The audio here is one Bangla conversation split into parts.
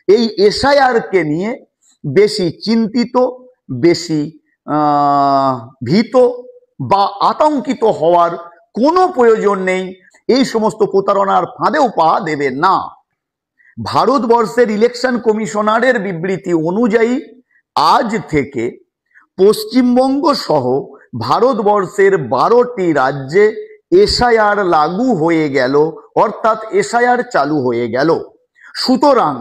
এই এসআইআর কে নিয়ে বেশি চিন্তিত, বেশি ভীত বা আতঙ্কিত হওয়ার কোনো প্রয়োজন নেই। এই সমস্ত প্রতারণার ফাঁদেও পা দেবেন না। ভারতবর্ষের ইলেকশন কমিশনারের বিবৃতি অনুযায়ী আজ থেকে পশ্চিমবঙ্গ সহ ভারতবর্ষের 12টি রাজ্যে এসআইআর লাগু হয়ে গেল, অর্থাৎ এসআইআর চালু হয়ে গেল। সুতরাং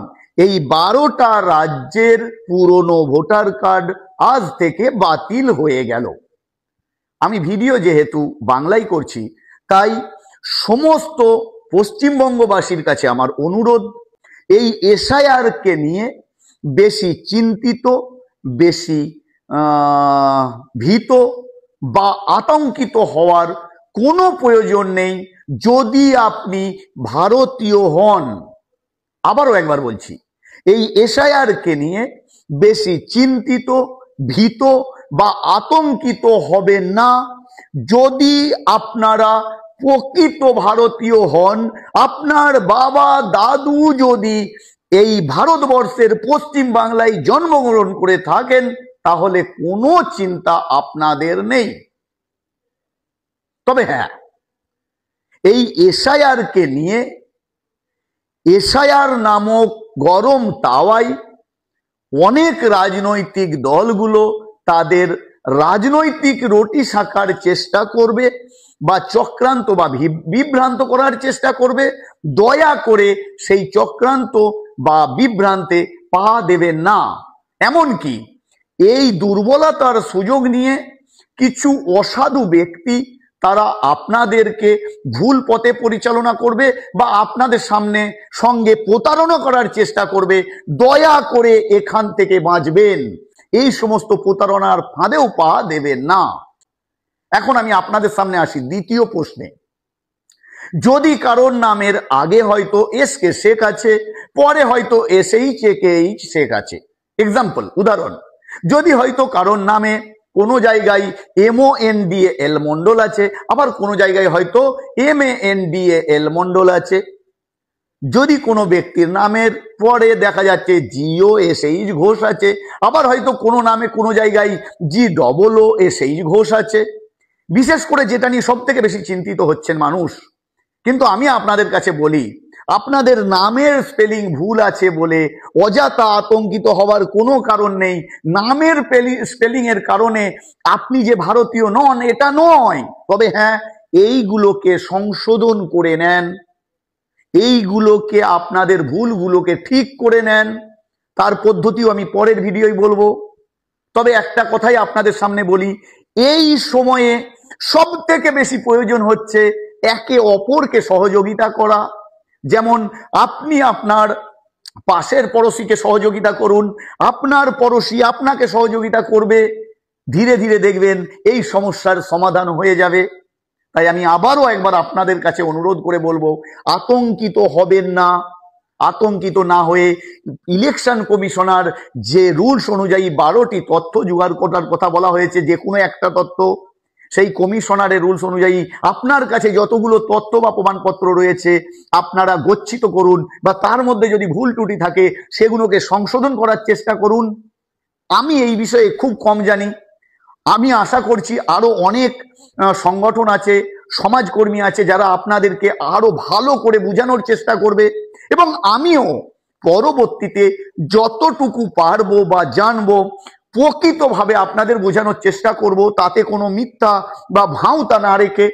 এই 12টা রাজ্যের পুরনো ভোটার কার্ড আজ থেকে বাতিল হয়ে গেল। আমি ভিডিও যেহেতু বাংলায় করছি, তাই সমস্ত পশ্চিমবঙ্গবাসীর কাছে আমার অনুরোধ, এই এসআইআর কে নিয়ে বেশি চিন্তিত, বেশি ভীত বা আতঙ্কিত হওয়ার কোনো প্রয়োজন নেই। যদি আপনি ভারতীয় হন, আবারও একবার বলছি, এই এসআইআর কে নিয়ে বেশি চিন্তিত, ভীত বা আতঙ্কিত হবেন না। যদি আপনারা প্রকৃত ভারতীয় হন, আপনার বাবা দাদু যদি এই ভারতবর্ষের পশ্চিম বাংলায় জন্মগ্রহণ করে থাকেন, তাহলে কোনো চিন্তা আপনাদের নেই। তবে হ্যাঁ, এই এসআইআর কে নিয়ে এসআইআর নামক গরম তাওয়ায় অনেক রাজনৈতিক দলগুলো তাদের রাজনৈতিক রুটি শাখার চেষ্টা করবে বা চক্রান্ত বা বিভ্রান্ত করার চেষ্টা করবে। দয়া করে সেই চক্রান্ত বা বিভ্রান্তে পা দেবেন না। এমনকি এই দুর্বলতার সুযোগ নিয়ে কিছু অসাধু ব্যক্তি তারা আপনাদেরকে ভুল পথে পরিচালনা করবে বা আপনাদের সঙ্গে প্রতারণা করার চেষ্টা করবে। দয়া করে এখান থেকে বাঁচবেন, এই সমস্ত প্রতারণার ফাঁদেও পা দেবেন না। এখন আমি আপনাদের সামনে আসি দ্বিতীয় প্রশ্নে। যদি কারোর নামের আগে হয়তো এস কে শেখ আছে, পরে হয়তো SH কে এইচ শেখ আছে, এক্সাম্পল উদাহরণ, যদি হয়তো কারোর নামে কোনো জায়গায় MONDAL মন্ডল আছে, আবার কোনো জায়গায় হয়তো MANDAL মন্ডল আছে, যদি কোনো ব্যক্তির নামের পরে দেখা যাচ্ছে GOSH ঘোষ আছে, আবার হয়তো কোনো নামে কোনো জায়গায় GOOSH ঘোষ আছে, বিশেষ করে যেটা নিয়ে সব থেকে বেশি চিন্তিত হচ্ছেন মানুষ। কিন্তু আমি আপনাদের কাছে বলি, আপনাদের নামের স্পেলিং ভুল আছে বলে অযথা আতঙ্কিত হওয়ার কোনো কারণ নেই। নামের স্পেলিং এর কারণে আপনি যে ভারতীয় নন এটা নয়। তবে হ্যাঁ, এইগুলোকে সংশোধন করে নেন, এইগুলোকে আপনাদের ভুলগুলোকে ঠিক করে নেন। তার পদ্ধতিও আমি পরের ভিডিওয় বলবো। তবে একটা কথাই আপনাদের সামনে বলি, এই সময়ে সব থেকে বেশি প্রয়োজন হচ্ছে একে অপরকে সহযোগিতা করা। যেমন আপনি আপনার পাশের পড়শিকে সহযোগিতা করুন, আপনার পড়শি আপনাকে সহযোগিতা করবে, ধীরে ধীরে দেখবেন এই সমস্যার সমাধান হয়ে যাবে। তাই আমি আবারও একবার আপনাদের কাছে অনুরোধ করে বলবো, আতঙ্কিত হবেন না। আতঙ্কিত না হয়ে ইলেকশন কমিশনার যে রুলস অনুযায়ী 12টি তথ্য জোগাড় করার কথা বলা হয়েছে, যে কোনো একটা তথ্য, সেই কমিশনারের রুলস অনুযায়ী আপনার কাছে যতগুলো তথ্য বা প্রমাণপত্র রয়েছে আপনারা গচ্ছিত করুন, বা তার মধ্যে যদি ভুল ত্রুটি থাকে সেগুলোকে সংশোধন করার চেষ্টা করুন। আমি এই বিষয়ে খুব কম জানি। আমি আশা করছি আরো অনেক সংগঠন আছে, সমাজকর্মী আছে, যারা আপনাদেরকে আরো ভালো করে বোঝানোর চেষ্টা করবে, এবং আমিও পরবর্তীতে যতটুকু পারবো বা জানবো প্রকৃতভাবে আপনাদের বোঝানোর চেষ্টা করব, তাতে কোনো মিথ্যা বা ভাঁওতা না রেখে।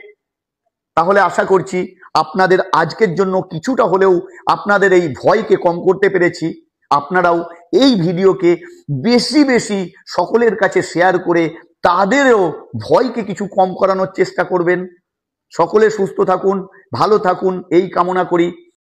তাহলে আশা করছি আপনাদের আজকের জন্য কিছুটা হলেও আপনাদের এই ভয়কে কম করতে পেরেছি। আপনারাও এই ভিডিওকে বেশি বেশি সকলের কাছে শেয়ার করে তাদেরও ভয়কে কিছু কম করানোর চেষ্টা করবেন। সকলে সুস্থ থাকুন, ভালো থাকুন, এই কামনা করি।